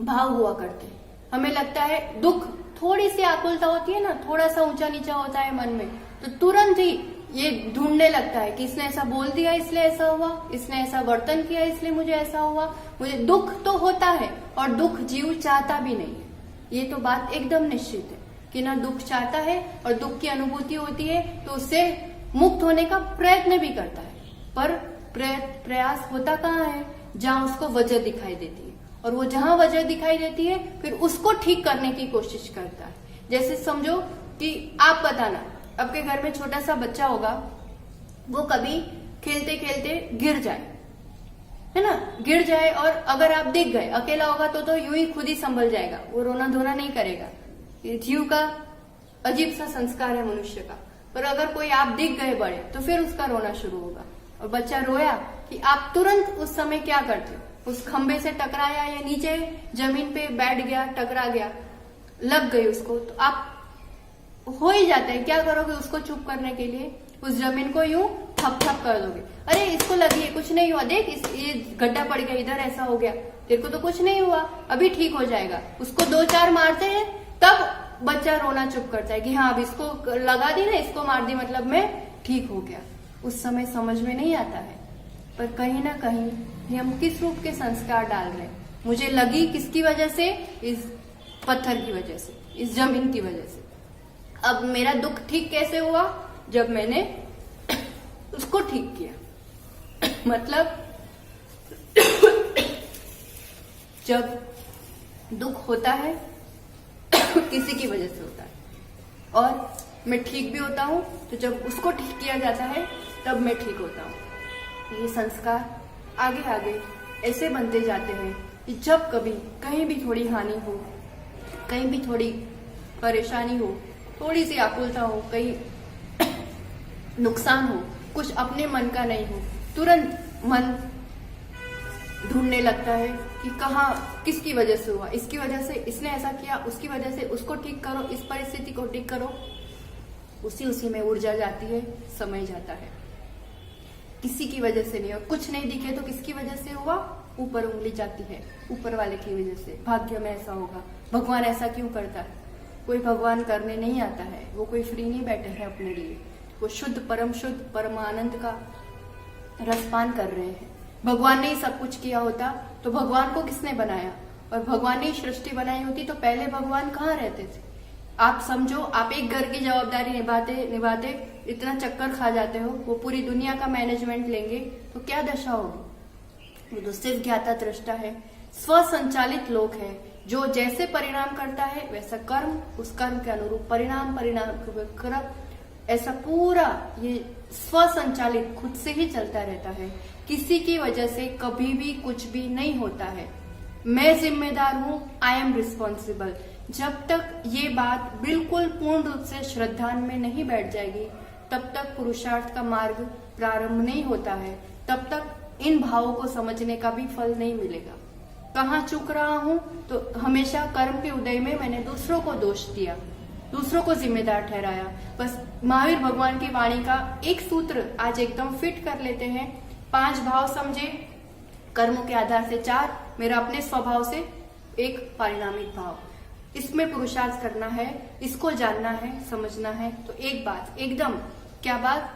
भाव हुआ करते हैं। हमें लगता है दुख, थोड़ी सी आकुलता होती है ना, थोड़ा सा ऊंचा नीचा होता है मन में, तो तुरंत ही ये ढूंढने लगता है कि इसने ऐसा बोल दिया इसलिए ऐसा हुआ, इसने ऐसा वर्तन किया इसलिए मुझे ऐसा हुआ। मुझे दुख तो होता है, और दुख जीव चाहता भी नहीं है, ये तो बात एकदम निश्चित है कि ना दुख चाहता है, और दुख की अनुभूति होती है तो उससे मुक्त होने का प्रयत्न भी करता है, पर प्रयास होता कहाँ है? जहां उसको वजह दिखाई देती है, और वो जहां वजह दिखाई देती है फिर उसको ठीक करने की कोशिश करता है। जैसे समझो कि आप बताना, आपके घर में छोटा सा बच्चा होगा, वो कभी खेलते खेलते गिर जाए, है ना, गिर जाए, और अगर आप दिख गए, अकेला होगा तो यूं ही खुद ही संभल जाएगा, वो रोना धोना नहीं करेगा। ये जीव का अजीब सा संस्कार है मनुष्य का। पर अगर कोई आप दिख गए बड़े तो फिर उसका रोना शुरू होगा। और बच्चा रोया कि आप तुरंत उस समय क्या करते हो? उस खंबे से टकराया या नीचे जमीन पे बैठ गया, टकरा गया, लग गई उसको, तो आप हो ही जाता है, क्या करोगे उसको चुप करने के लिए? उस जमीन को यूं थप थप कर दोगे, अरे इसको लगी है, कुछ नहीं हुआ, देख ये गड्ढा पड़ गया, इधर ऐसा हो गया, तेरे को तो कुछ नहीं हुआ, अभी ठीक हो जाएगा। उसको 2-4 मारते हैं तब बच्चा रोना चुप करता है कि हाँ अब इसको लगा दी ना, इसको मार दी मतलब मैं ठीक हो गया। उस समय समझ में नहीं आता है, पर कहीं ना कहीं हम किस रूप के संस्कार डाल रहे हैं। मुझे लगी किसकी वजह से? इस पत्थर की वजह से, इस जमीन की वजह से। अब मेरा दुख ठीक कैसे हुआ? जब मैंने उसको ठीक किया। मतलब जब दुख होता है किसी की वजह से होता है, और मैं ठीक भी होता हूं, तो जब उसको ठीक किया जाता है तब मैं ठीक होता हूं। ये संस्कार आगे आगे ऐसे बनते जाते हैं कि जब कभी कहीं भी थोड़ी हानि हो, कहीं भी थोड़ी परेशानी हो, थोड़ी सी आकुलता हो, कहीं नुकसान हो, कुछ अपने मन का नहीं हो, तुरंत मन ढूंढने लगता है कि कहाँ किसकी वजह से हुआ, इसकी वजह से, इसने ऐसा किया, उसकी वजह से, उसको ठीक करो, इस परिस्थिति को ठीक करो। उसी में ऊर्जा जाती है, समय जाता है। किसी की वजह से नहीं, और कुछ नहीं दिखे तो किसकी वजह से हुआ? ऊपर उंगली जाती है, ऊपर वाले की वजह से भाग्य में ऐसा होगा, भगवान ऐसा क्यों करता है। कोई भगवान करने नहीं आता है, वो कोई फ्री नहीं बैठे हैं अपने लिए, वो शुद्ध परमानंद का रसपान कर रहे हैं। भगवान ने ही सब कुछ किया होता तो भगवान को किसने बनाया, और भगवान ने ही सृष्टि बनाई होती तो पहले भगवान कहाँ रहते थे। आप समझो, आप एक घर की जवाबदारी निभाते इतना चक्कर खा जाते हो, वो पूरी दुनिया का मैनेजमेंट लेंगे तो क्या दशा होगी। वो तो सिर्फ ज्ञाता दृष्टा है, स्वसंचालित लोक है, जो जैसे परिणाम करता है वैसा कर्म, उस कर्म के अनुरूप परिणाम कर्म, ऐसा पूरा ये स्वसंचालित खुद से ही चलता रहता है। किसी की वजह से कभी भी कुछ भी नहीं होता है। मैं जिम्मेदार हूं, आई एम रिस्पॉन्सिबल। जब तक ये बात बिल्कुल पूर्ण रूप से श्रद्धा में नहीं बैठ जाएगी, तब तक पुरुषार्थ का मार्ग प्रारंभ नहीं होता है, तब तक इन भावों को समझने का भी फल नहीं मिलेगा। कहाँ चूक रहा हूं, तो हमेशा कर्म के उदय में मैंने दूसरों को दोष दिया, दूसरों को जिम्मेदार ठहराया। बस महावीर भगवान की वाणी का एक सूत्र आज एकदम फिट कर लेते हैं। 5 भाव समझे, कर्मों के आधार से 4, मेरा अपने स्वभाव से 1 पारिणामिक भाव। इसमें पुरुषार्थ करना है, इसको जानना है, समझना है। तो एक बात एकदम, क्या बात,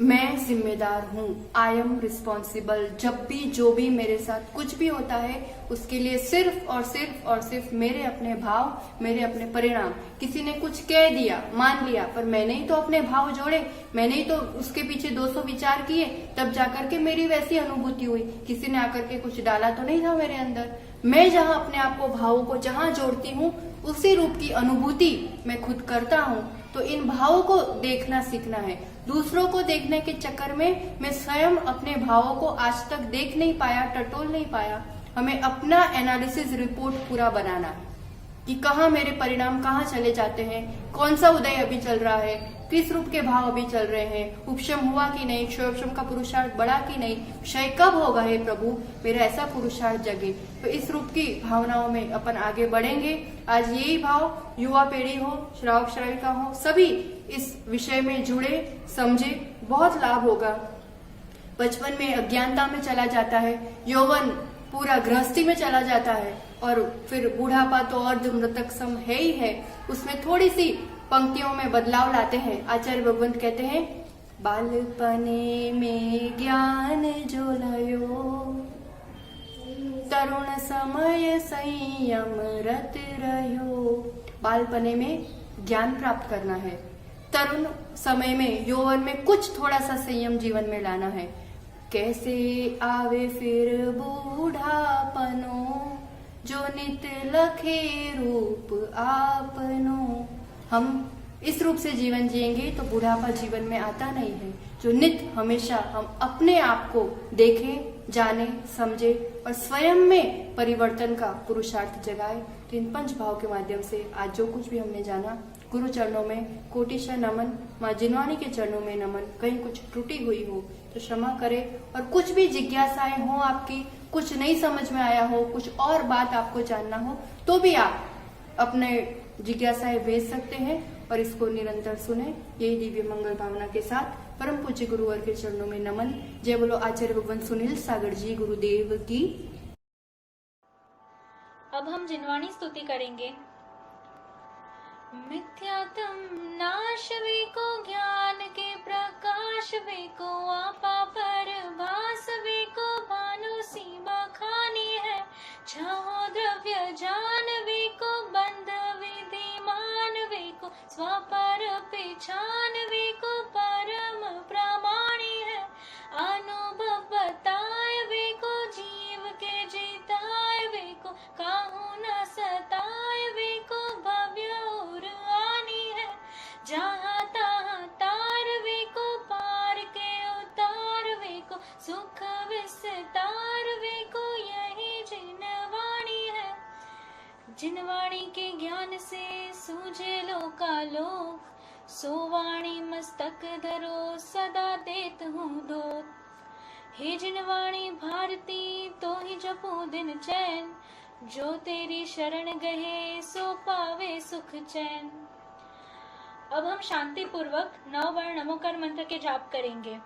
मैं जिम्मेदार हूं, आई एम रिस्पॉन्सिबल। जब भी जो भी मेरे साथ कुछ भी होता है, उसके लिए सिर्फ और सिर्फ मेरे अपने भाव, मेरे अपने परिणाम। किसी ने कुछ कह दिया, मान लिया, पर मैंने ही तो अपने भाव जोड़े, मैंने ही तो उसके पीछे 200 विचार किए, तब जाकर के मेरी वैसी अनुभूति हुई। किसी ने आकर के कुछ डाला तो नहीं था मेरे अंदर। मैं जहां अपने आप को, भावों को जहां जोड़ती हूँ, उसी रूप की अनुभूति मैं खुद करता हूँ। तो इन भावों को देखना सीखना है। दूसरों को देखने के चक्कर में मैं स्वयं अपने भावों को आज तक देख नहीं पाया, टटोल नहीं पाया। हमें अपना एनालिसिस रिपोर्ट पूरा बनाना है कि कहाँ मेरे परिणाम कहाँ चले जाते हैं, कौन सा उदय अभी चल रहा है, किस रूप के भाव अभी चल रहे हैं, उपशम हुआ कि नहीं, क्षयोपशम का पुरुषार्थ बढ़ा कि नहीं, क्षय कब होगा हे प्रभु, मेरा ऐसा पुरुषार्थ जगे। तो इस रूप की भावनाओं में अपन आगे बढ़ेंगे। आज यही भाव युवा पीढ़ी हो, श्रावक श्राविका हो, सभी इस विषय में जुड़े, समझे, बहुत लाभ होगा। बचपन में अज्ञानता में चला जाता है, यौवन पूरा गृहस्थी में चला जाता है, और फिर बुढ़ापा तो अर्ध मृतक सम है ही है। उसमें थोड़ी सी पंक्तियों में बदलाव लाते हैं। आचार्य भगवंत कहते हैं, बालपने में ज्ञान जो लयो, तरुण समय संयम रत रहो। बालपने में ज्ञान प्राप्त करना है, तरुण समय में, यौवन में कुछ थोड़ा सा संयम जीवन में लाना है। कैसे आवे फिर बूढ़ापनो, जो नित लखे रूप आपनो। हम इस रूप से जीवन जिएंगे तो बुढ़ापा जीवन में आता नहीं है। जो नित हमेशा हम अपने आप को देखें, जाने, समझे और स्वयं में परिवर्तन का पुरुषार्थ जगाए। तो इन 5 भाव के माध्यम से आज जो कुछ भी हमने जाना, गुरु चरणों में कोटिशः नमन, माँ जिनवाणी के चरणों में नमन। कहीं कुछ त्रुटि हुई हो तो क्षमा करे, और कुछ भी जिज्ञासाएं हो आपकी, कुछ नहीं समझ में आया हो, कुछ और बात आपको जानना हो, तो भी आप अपने जिज्ञासाएं भेज सकते हैं और इसको निरंतर सुने। यही दिव्य मंगल भावना के साथ परम पूज्य गुरुवर के चरणों में नमन। जय बोलो आचार्य भगवान सुनील सागर जी गुरुदेव की। अब हम जिनवाणी स्तुति करेंगे। मिथ्यात्म नाश वे को, ज्ञान के प्रकाश वे को, आपा पर भास वे को, भानु सीमा खानी है, छहो द्रव्य जान वे को, बंध विधि मान वे को, स्वपर पहचान वे को, परम प्रमाणी है, अनुभव बताए वे को, जीव के जीताए वे को, काहू न सताए वे को, भव्य और आनी है, जहाँ तहाँ तार वे को, पार के उतार वे को, सुख विस्तार वे को, यही जिनवाणी है। जिनवाणी के ज्ञान से सूझे लोकालोक, सो वाणी मस्तक धरो सदा देत हूँ दो। हे जिनवाणी भारती तो ही जपो दिन चैन, जो तेरी शरण गए सो पावे सुख चैन। अब हम शांति पूर्वक 9 बार नमोकार मंत्र के जाप करेंगे।